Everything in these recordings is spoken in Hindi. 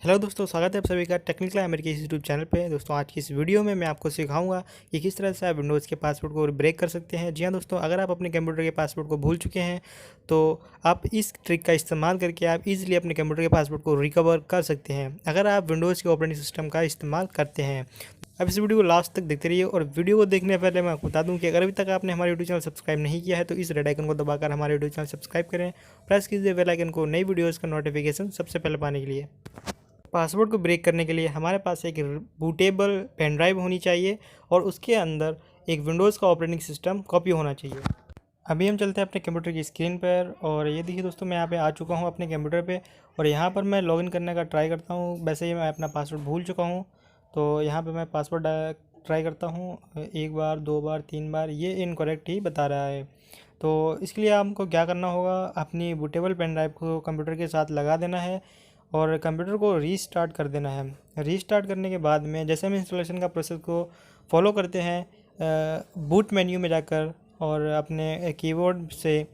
हेलो दोस्तों, स्वागत है आप सभी का टेक्निकल अमेरिकी इस यूट्यूब चैनल पे। दोस्तों, आज की इस वीडियो में मैं आपको सिखाऊंगा कि किस तरह से आप विंडोज़ के पासवर्ड को ब्रेक कर सकते हैं। जी हाँ दोस्तों, अगर आप अपने कंप्यूटर के पासवर्ड को भूल चुके हैं तो आप इस ट्रिक का इस्तेमाल करके आप इजीली अपने कंप्यूटर के पासवर्ड को रिकवर कर सकते हैं, अगर आप विंडोज़ के ऑपरेटिंग सिस्टम का इस्तेमाल करते हैं। अब इस वीडियो को लास्ट तक देखते रहिए। और वीडियो को देखने से पहले मैं आपको बता दूं कि अगर अभी तक आपने हमारे यूट्यूब चैनल सब्सक्राइब नहीं किया है तो इस रेड आइकन को दबाकर हमारे यूट्यूब चैनल सब्सक्राइब करें। प्रेस कीजिए बेल आइकन को नई वीडियोज़ का नोटिफिकेशन सबसे पहले पाने के लिए। पासवर्ड को ब्रेक करने के लिए हमारे पास एक बूटेबल पेन ड्राइव होनी चाहिए और उसके अंदर एक विंडोज़ का ऑपरेटिंग सिस्टम कॉपी होना चाहिए। अभी हम चलते हैं अपने कंप्यूटर की स्क्रीन पर और ये देखिए दोस्तों, मैं यहाँ पे आ चुका हूँ अपने कंप्यूटर पे और यहाँ पर मैं लॉगिन करने का ट्राई करता हूँ। वैसे ही मैं अपना पासवर्ड भूल चुका हूँ, तो यहाँ पे मैं पासवर्ड ट्राई करता हूँ। एक बार, दो बार, तीन बार, ये इनकरेक्ट ही बता रहा है। तो इसके लिए हमको क्या करना होगा, अपनी बूटेबल पेन ड्राइव को कंप्यूटर के साथ लगा देना है और कंप्यूटर को रीस्टार्ट कर देना है। रीस्टार्ट करने के बाद में जैसे हम इंस्टॉलेशन का प्रोसेस को फॉलो करते हैं, बूट मेन्यू में जाकर और अपने कीबोर्ड से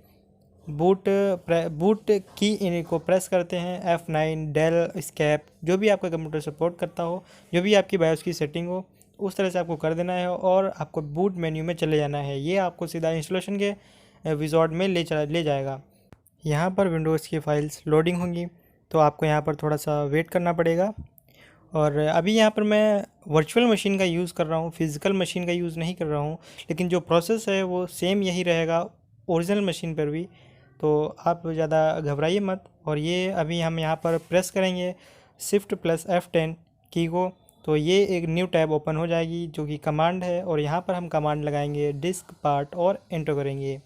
बूट की को प्रेस करते हैं, F9, डेल, एस्केप, जो भी आपका कंप्यूटर सपोर्ट करता हो, जो भी आपकी बायोस की सेटिंग हो, उस तरह से आपको कर देना है और आपको बूट मेन्यू में चले जाना है। ये आपको सीधा इंस्टॉलेशन के विज़ार्ड में ले जाएगा। यहाँ पर विंडोज़ की फाइल्स लोडिंग होंगी, तो आपको यहाँ पर थोड़ा सा वेट करना पड़ेगा। और अभी यहाँ पर मैं वर्चुअल मशीन का यूज़ कर रहा हूँ, फिज़िकल मशीन का यूज़ नहीं कर रहा हूँ, लेकिन जो प्रोसेस है वो सेम यही रहेगा ओरिजिनल मशीन पर भी। तो आप ज़्यादा घबराइए मत। और ये अभी हम यहाँ पर प्रेस करेंगे Shift+F10 की को, तो ये एक न्यू टैब ओपन हो जाएगी जो कि कमांड है। और यहाँ पर हम कमांड लगाएंगे डिस्क पार्ट और एंटर करेंगे।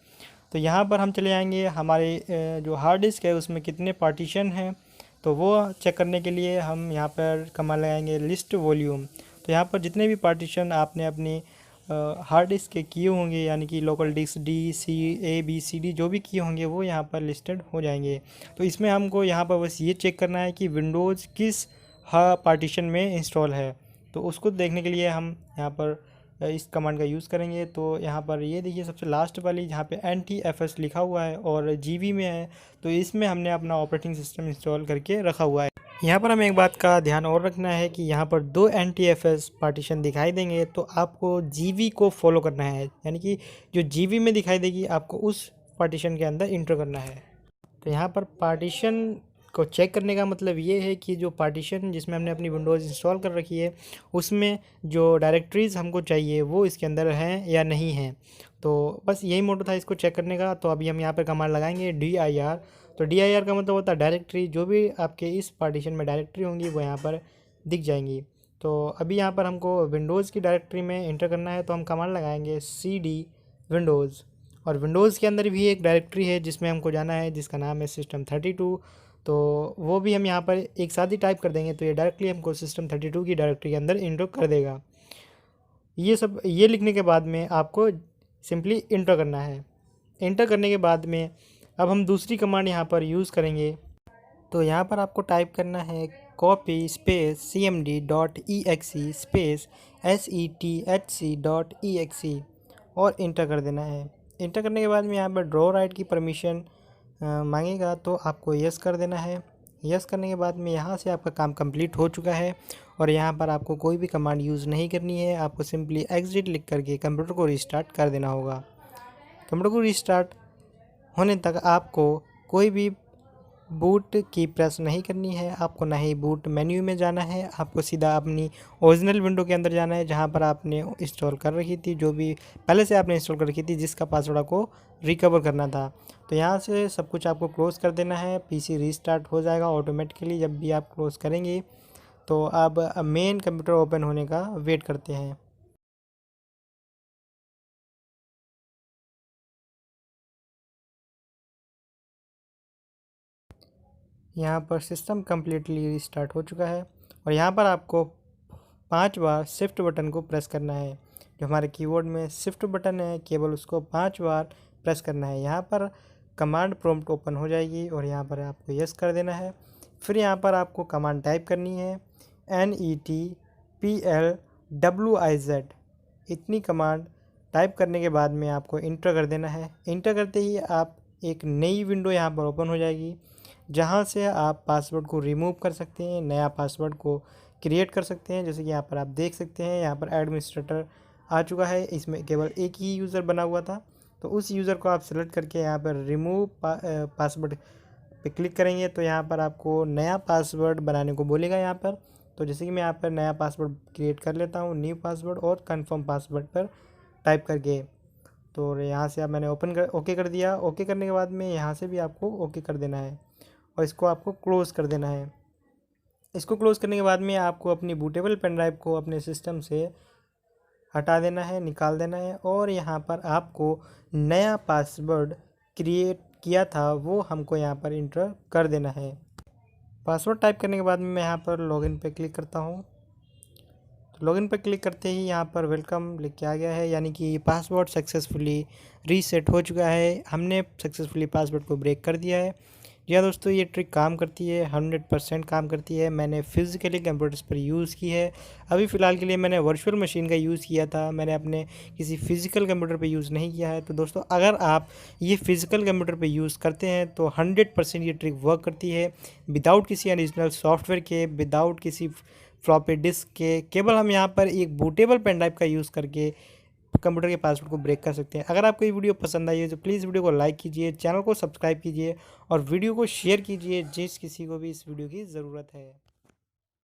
तो यहाँ पर हम चले जाएंगे, हमारे जो हार्ड डिस्क है उसमें कितने पार्टीशन हैं, तो वो चेक करने के लिए हम यहाँ पर कमांड लगाएंगे लिस्ट वॉल्यूम। तो यहाँ पर जितने भी पार्टीशन आपने अपनी हार्ड डिस्क के किए होंगे, यानी कि local disk D, C, A, B, C, D जो भी किए होंगे वो यहाँ पर लिस्टेड हो जाएंगे। तो इसमें हमको यहाँ पर बस ये चेक करना है कि विंडोज़ किस पार्टीशन में इंस्टॉल है। तो उसको देखने के लिए हम यहाँ पर इस कमांड का यूज़ करेंगे। तो यहाँ पर ये देखिए सबसे लास्ट वाली जहाँ पे NTFS लिखा हुआ है और GB में है, तो इसमें हमने अपना ऑपरेटिंग सिस्टम इंस्टॉल करके रखा हुआ है। यहाँ पर हमें एक बात का ध्यान और रखना है कि यहाँ पर दो NTFS पार्टीशन दिखाई देंगे, तो आपको GB को फॉलो करना है, यानी कि जो GB में दिखाई देगी आपको उस पार्टीशन के अंदर इंटर करना है। तो यहाँ पर पार्टीशन को चेक करने का मतलब ये है कि जो पार्टीशन जिसमें हमने अपनी विंडोज़ इंस्टॉल कर रखी है उसमें जो डायरेक्टरीज़ हमको चाहिए वो इसके अंदर हैं या नहीं हैं। तो बस यही मोटो था इसको चेक करने का। तो अभी हम यहाँ पर कमांड लगाएंगे DIR। तो DIR का मतलब होता है डायरेक्टरी, जो भी आपके इस पार्टीशन में डायरेक्टरी होंगी वो यहाँ पर दिख जाएंगी। तो अभी यहाँ पर हमको विंडोज़ की डायरेक्टरी में इंटर करना है, तो हम कमांड लगाएंगे CD विंडोज़। और विंडोज़ के अंदर भी एक डायरेक्टरी है जिसमें हमको जाना है, जिसका नाम है System32। तो वो भी हम यहाँ पर एक साथ ही टाइप कर देंगे, तो ये डायरेक्टली हमको System32 की डायरेक्टरी के अंदर इंटर कर देगा। ये लिखने के बाद में आपको सिंपली इंटर करना है। इंटर करने के बाद में अब हम दूसरी कमांड यहाँ पर यूज़ करेंगे। तो यहाँ पर आपको टाइप करना है copy space cmd.exe space sethc.exe और इंटर कर देना है। इंटर करने के बाद में यहाँ पर ड्रॉ राइट की परमिशन मांगेगा, तो आपको यस कर देना है। यस करने के बाद में यहाँ से आपका काम कंप्लीट हो चुका है और यहाँ पर आपको कोई भी कमांड यूज़ नहीं करनी है, आपको सिंपली एग्जिट लिख करके कंप्यूटर को रिस्टार्ट कर देना होगा। कंप्यूटर को रिस्टार्ट होने तक आपको कोई भी बूट की प्रेस नहीं करनी है, आपको ना ही बूट मेन्यू में जाना है, आपको सीधा अपनी ओरिजिनल विंडो के अंदर जाना है जहां पर आपने इंस्टॉल कर रखी थी, जो भी पहले से आपने इंस्टॉल कर रखी थी, जिसका पासवर्ड आपको रिकवर करना था। तो यहाँ से सब कुछ आपको क्लोज़ कर देना है। PC रीस्टार्ट हो जाएगा ऑटोमेटिकली जब भी आप क्लोज़ करेंगे। तो अब मेन कंप्यूटर ओपन होने का वेट करते हैं। यहाँ पर सिस्टम कम्प्लीटली रिस्टार्ट हो चुका है और यहाँ पर आपको 5 बार शिफ्ट बटन को प्रेस करना है। जो हमारे कीबोर्ड में शिफ्ट बटन है, केवल उसको 5 बार प्रेस करना है। यहाँ पर कमांड प्रॉम्प्ट ओपन हो जाएगी और यहाँ पर आपको यस कर देना है। फिर यहाँ पर आपको कमांड टाइप करनी है NETPLWIZ। इतनी कमांड टाइप करने के बाद में आपको इंटर कर देना है। इंटर करते ही आप एक नई विंडो यहाँ पर ओपन हो जाएगी जहाँ से आप पासवर्ड को रिमूव कर सकते हैं, नया पासवर्ड को क्रिएट कर सकते हैं। जैसे कि यहाँ पर आप देख सकते हैं, यहाँ पर एडमिनिस्ट्रेटर आ चुका है, इसमें केवल एक ही यूज़र बना हुआ था। तो उस यूज़र को आप सेलेक्ट करके यहाँ पर रिमूव पासवर्ड पे क्लिक करेंगे तो यहाँ पर आपको नया पासवर्ड बनाने को बोलेगा यहाँ पर। तो जैसे कि मैं यहाँ पर नया पासवर्ड क्रिएट कर लेता हूँ, न्यू पासवर्ड और कंफर्म पासवर्ड पर टाइप करके। तो यहाँ से आप मैंने ओके कर दिया। ओके करने के बाद में यहाँ से भी आपको ओके कर देना है और इसको आपको क्लोज़ कर देना है। इसको क्लोज़ करने के बाद में आपको अपनी बूटेबल पेन ड्राइव को अपने सिस्टम से हटा देना है, निकाल देना है और यहाँ पर आपको नया पासवर्ड क्रिएट किया था वो हमको यहाँ पर इंटर कर देना है। पासवर्ड टाइप करने के बाद में मैं यहाँ पर लॉगिन पे क्लिक करता हूँ। तो लॉगिन पर क्लिक करते ही यहाँ पर वेलकम लिख के आ गया है, यानी कि पासवर्ड सक्सेसफुली रीसेट हो चुका है। हमने सक्सेसफुली पासवर्ड को ब्रेक कर दिया है। जी हाँ दोस्तों, ये ट्रिक काम करती है, 100% काम करती है। मैंने फिज़िकली कंप्यूटर्स पर यूज़ की है। अभी फ़िलहाल के लिए मैंने वर्चुअल मशीन का यूज़ किया था, मैंने अपने किसी फिज़िकल कंप्यूटर पे यूज़ नहीं किया है। तो दोस्तों, अगर आप ये फिज़िकल कंप्यूटर पे यूज़ करते हैं तो 100% ये ट्रिक वर्क करती है, विदाउट किसी ओरिजिनल सॉफ्टवेयर के, विदाउट किसी फ्लॉपी डिस्क के। केवल हम यहाँ पर एक बूटेबल पेन ड्राइव का यूज़ करके कंप्यूटर के पासवर्ड को ब्रेक कर सकते हैं। अगर आपको ये वीडियो पसंद आई है तो प्लीज़ वीडियो को लाइक कीजिए, चैनल को सब्सक्राइब कीजिए और वीडियो को शेयर कीजिए जिस किसी को भी इस वीडियो की ज़रूरत है।